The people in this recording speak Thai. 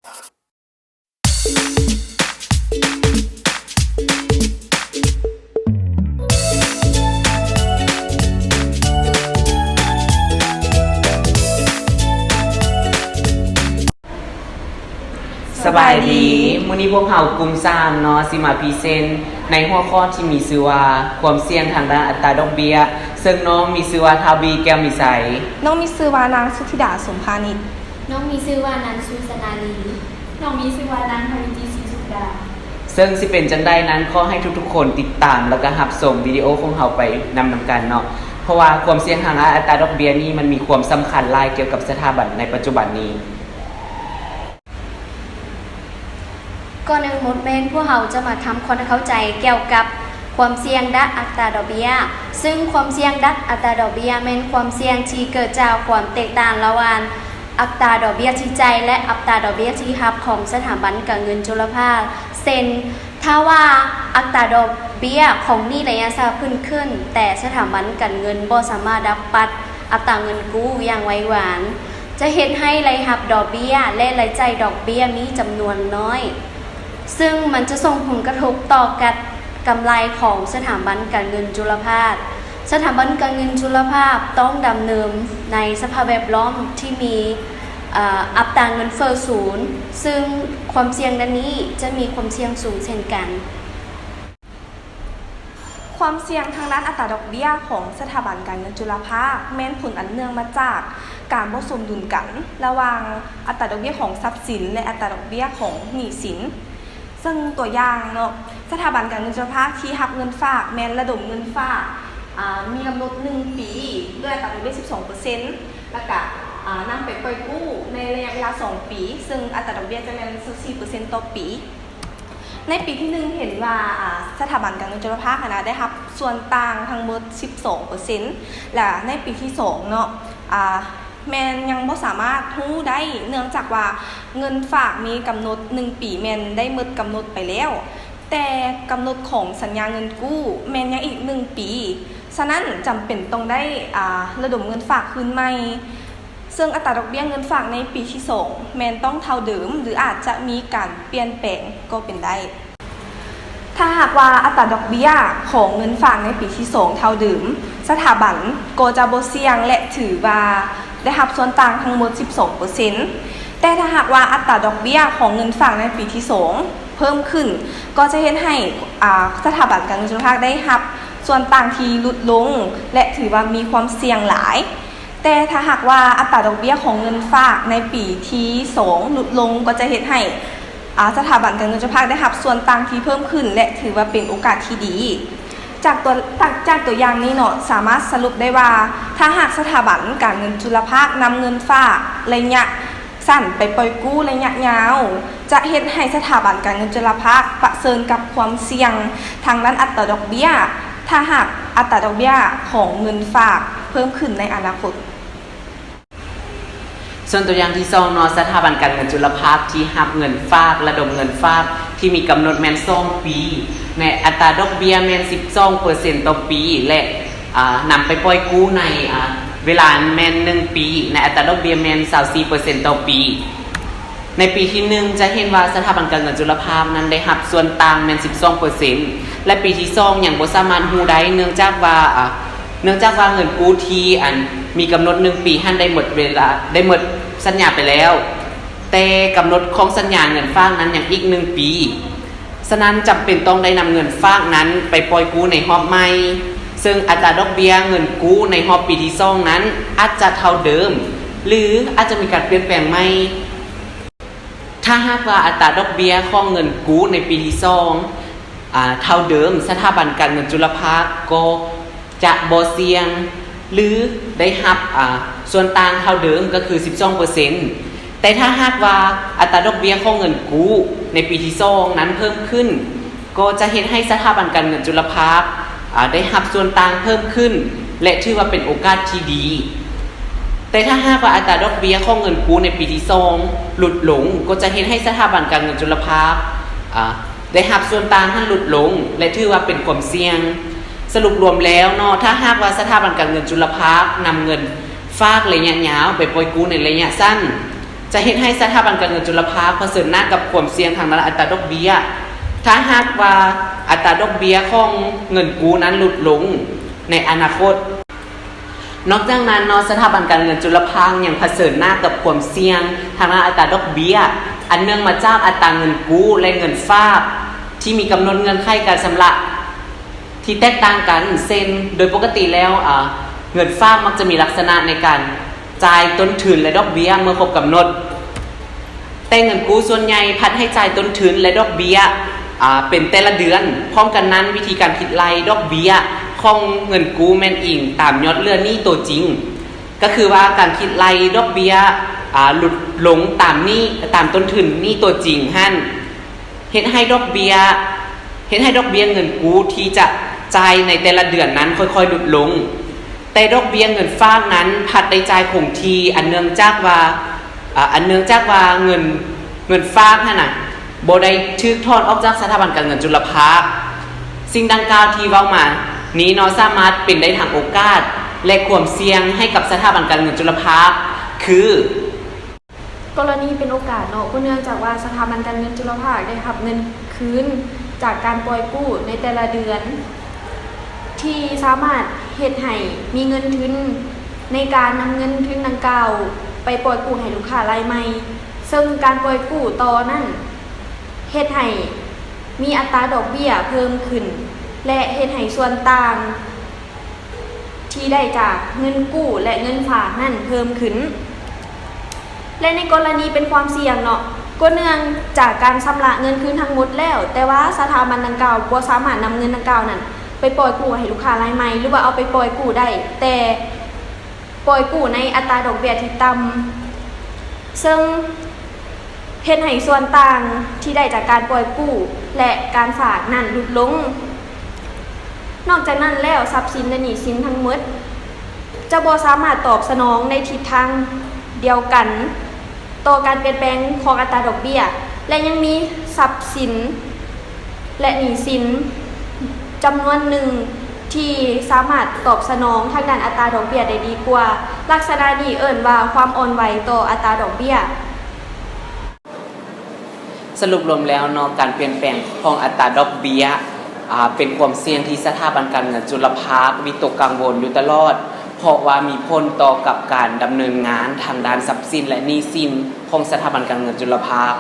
สบายดีมื้อนี้พวกเรากลุ่ม3เนาะสิมาพรีเซนต์ในหัวข้อที่มีชื่อว่าความเสี่ยงทางด้านอัตราดอกเบี้ยซึ่งน้องมีชื่อว่าทาบีแก้วมิไสน้องมีชื่อว่านางสุธิดาสมพานิชน้องมีชื่อว่านางสุสนาลีน้องมีชื่อว่านางภริจีศรีสุดาซึ่งสิเป็นจังได๋นั้นขอให้ทุกๆคนติดตามแล้วก็รับชมวิดีโอของเราไปนำกันเนาะเพราะว่าความเสี่ยงทางอัตราดอกเบี้ยนี้มันมีความสำคัญหลายเกี่ยวกับสถาบันในปัจจุบันนี้ก่อนอื่นหมดเมนพวกเราจะมาทำความเข้าใจเกี่ยวกับความเสี่ยงด้านอัตราดอกเบี้ยซึ่งความเสี่ยงด้านอัตราดอกเบี้ยเป็นความเสี่ยงที่เกิดจากความแตกต่างระหว่างอัตราดอกเบี้ยที่จ่ายและอัตราดอกเบี้ยที่รับของสถาบันการเงินจุลภาคเช่นถ้าว่าอัตราดอกเบี้ยของหนี้ระยะสั้นขึ้นแต่สถาบันการเงินบ่สามารถรับปัดอัตราเงินกู้อย่างไวหวานจะเฮ็ดให้รายรับดอกเบี้ยและรายจ่ายดอกเบี้ยมีจำนวนน้อยซึ่งมันจะส่งผลกระทบต่อการกำไรของสถาบันการเงินจุลภาคสถาบันการเงินจุลภาคต้องดำเนินในสภาพแวดล้อมที่มีอัตราเงินเฟ้อสูงซึ่งความเสี่ยงด้านนี้จะมีความเสี่ยงสูงเช่นกันความเสี่ยงทางด้านอัตราดอกเบี้ยของสถาบันการเงินจุลภาคแม้นผลอันเนื่องมาจากการบ่สมดุลกันระหว่างอัตราดอกเบี้ยของทรัพย์สินและอัตราดอกเบี้ยของหนี้สินซึ่งตัวอย่างเนาะสถาบันการเงินจุลภาคที่รับเงินฝากแม้นระดมเงินฝากมีกำหนด1ปีด้วยอัตราดอกเบี้ย 12% แล้วก็นำไปปล่อยกู้ในระยะเวลา2ปีซึ่งอัตราดอกเบี้ยจะเป็น 14% ต่อปีในปีที่1เห็นว่าสถาบันการเงินจุลภาคได้รับส่วนต่างทั้งหมด 12% และในปีที่2เนาะแมนยังบ่สามารถรู้ได้เนื่องจากว่าเงินฝากมีกำหนด1ปีแมนได้หมดกำหนดไปแล้วแต่กำหนดของสัญญาเงินกู้แมนยังอีก1ปีฉะนั้นจำเป็นต้องได้ระดมเงินฝากคืนใหม่ซึ่งอัตราดอกเบี้ยเงินฝากในปีที่2แมนต้องเท่าเดิมหรืออาจจะมีการเปลี่ยนแปลงก็เป็นได้ถ้าหากว่าอัตราดอกเบี้ยของเงินฝากในปีที่2เท่าเดิมสถาบันก็จะบ่เสี่ยงและถือว่าได้รับส่วนต่างทั้งหมด 12% แต่ถ้าหากว่าอัตราดอกเบี้ยของเงินฝากในปีที่2เพิ่มขึ้นก็จะเฮ็ดให้สถาบันการเงินจุลภาคได้รับส่วนต่างที่ลดลงและถือว่ามีความเสี่ยงหลายแต่ถ้าหากว่าอัตราดอกเบี้ยของเงินฝากในปีที่2ลดลงก็จะเฮ็ดให้สถาบันการเงินจุลภาคได้รับส่วนต่างที่เพิ่มขึ้นและถือว่าเป็นโอกาสที่ดีจากตัวอย่างนี้เนาะสามารถสรุปได้ว่าถ้าหากสถาบันการเงินจุลภาคนำเงินฝากระยะสั้นไปปล่อยกู้ระยะยาวจะเฮ็ดให้สถาบันการเงินจุลภาคเผชิญกับความเสี่ยงทางด้านอัตราดอกเบี้ยถ้าหากอัตราดอกเบี้ยของเงินฝากเพิ่มขึ้นในอนาคตส่วนตัวอย่างที่2เนาะสถาบันการเงินจุลภาคที่รับเงินฝากระดมเงินฝากที่มีกำหนดแม่น2ปีในอัตราดอกเบี้ยแม่น 12% ต่อปีและนำไปปล่อยกู้ในเวลาแม่น1ปีในอัตราดอกเบี้ยแม่น 24% ต่อปีในปีที่1จะเห็นว่าสถาบันการเงินจุลภาคนั้นได้รับส่วนต่างแม่น 12% และปีที่2ยังบ่สามารถรู้ได้เนื่องจากว่าเงินกู้ที่มีกำหนด1ปีหั้นได้หมดเวลาได้หมดสัญญาไปแล้วแต่กำหนดของสัญญาเงินฝากนั้นยังอีก1ปีฉะนั้นจำเป็นต้องได้นำเงินฝากนั้นไปปล่อยกู้ในรอบใหม่ซึ่งอัตราดอกเบี้ยเงินกู้ในรอบปีที่2นั้นอาจจะเท่าเดิมหรืออาจจะมีการเปลี่ยนแปลงใหม่ถ้าหากว่าอัตราดอกเบี้ยของเงินกู้ในปีที่2เท่าเดิมสถาบันการเงินจุลภาคก็จะบ่เสี่ยงหรือได้รับส่วนต่างเท่าเดิมก็คือ 12% แต่ถ้าหากว่าอัตราดอกเบี้ยของเงินกู้ในปีที่2นั้นเพิ่มขึ้นก็จะเฮ็ดให้สถาบันการเงินจุลภาคได้รับส่วนต่างเพิ่มขึ้นและถือว่าเป็นโอกาสที่ดีแต่ถ้าหากว่าอัตราดอกเบี้ยของเงินกู้ในปีที่2ลดลงก็จะเฮ็ดให้สถาบันการเงินจุลภาคได้รับส่วนต่างนั้นลดลงและถือว่าเป็นความเสี่ยงสรุปรวมแล้วเนาะถ้าหากว่าสถาบันการเงินจุลภาคนำเงินฝากระยะยาวไปปล่อยกู้ในระยะสั้น จะเฮ็ดให้สถาบันการเงินจุลภาคเผชิญหน้ากับความเสี่ยงทางด้านอัตราดอกเบี้ยถ้าหากว่าอัตราดอกเบี้ยของเงินกู้นั้นลดลงในอนาคตนอกจากนั้นสถาบันการเงินจุลภาคยังเผชิญหน้ากับความเสี่ยงทางด้านอัตราดอกเบี้ยอันเนื่องมาจากอัตราเงินกู้และเงินฝากที่มีกำหนดเงื่อนไขการชำระที่แตกต่างกันเช่นโดยปกติแล้วเงินฝากมักจะมีลักษณะในการจ่ายต้นทุนและดอกเบี้ยเมื่อครบกำหนดแต่เงินกู้ส่วนใหญ่พัดให้จ่ายต้นทุนและดอกเบี้ยเป็นแต่ละเดือนพร้อมกันนั้นวิธีการคิดรายดอกเบี้ยของเงินกู้แม่นอิงตามยอดเลื่อนหนี้ตัวจริงก็คือว่าการคิดรายดอกเบี้ยหลุดลงตามหนี้ตามต้นทุนหนี้ตัวจริงหั่นเฮ็ดให้ดอกเบี้ยเงินกู้ที่จะจ่ายในแต่ละเดือนนั้นค่อยๆลดลงแต่ดอกเบี้ยเงินฝากนั้นพัดได้จ่ายคงที่อันเนื่องจากว่าเงินฝากนั่นน่ะบ่ได้ถูกถอนออกจากสถาบันการเงินจุลภาคสิ่งดังกล่าวที่เว้ามานี้สามารถเป็นได้ทางโอกาสและความเสี่ยงให้กับสถาบันการเงินจุลภาคคือกรณีเป็นโอกาสก็เนื่องจากว่าสถาบันการเงินจุลภาคได้รับเงินคืนจากการปล่อยกู้ในแต่ละเดือนที่สามารถเฮ็ดให้มีเงินทุนในการนำเงินทุนดังกล่าวไปปล่อยกู้ให้ลูกค้ารายใหม่ซึ่งการปล่อยกู้ต่อนั้นเฮ็ดให้มีอัตราดอกเบี้ยเพิ่มขึ้นและเฮ็ดให้ส่วนต่างที่ได้จากเงินกู้และเงินฝากนั่นเพิ่มขึ้นและในกรณีเป็นความเสี่ยงก็เนื่องจากการชำระเงินคืนทั้งหมดแล้วแต่ว่าสถาบันดังกล่าวบ่สามารถนำเงินดังกล่าวนั้นไปปล่อยกู้ให้ลูกค้ารายใหม่หรือว่าเอาไปปล่อยกู้ได้แต่ปล่อยกู้ในอัตราดอกเบี้ยที่ต่ำซึ่งเฮ็ดให้ส่วนต่างที่ได้จากการปล่อยกู้และการฝากนั้นลดลงนอกจากนั้นแล้วทรัพย์สินและหนี้สินทั้งหมดจะบ่สามารถตอบสนองในทิศทางเดียวกันต่อการเปลี่ยนแปลงของอัตราดอกเบี้ยและยังมีทรัพย์สินและหนี้สินจำนวนหนึ่งที่สามารถตอบสนองทางด้านอัตราดอกเบี้ยได้ดีกว่าลักษณะนี้เอิ้นว่าความอ่อนไหวต่ออัตราดอกเบี้ยสรุปรวมแล้วการเปลี่ยนแปลงของอัตราดอกเบี้ยเป็นความเสี่ยงที่สถาบันการเงินจุลภาควิตกกังวลอยู่ตลอดเพราะว่ามีผลต่อกับการดำเนินงานทางด้านทรัพย์สินและหนี้สินของสถาบันการเงินจุลภาค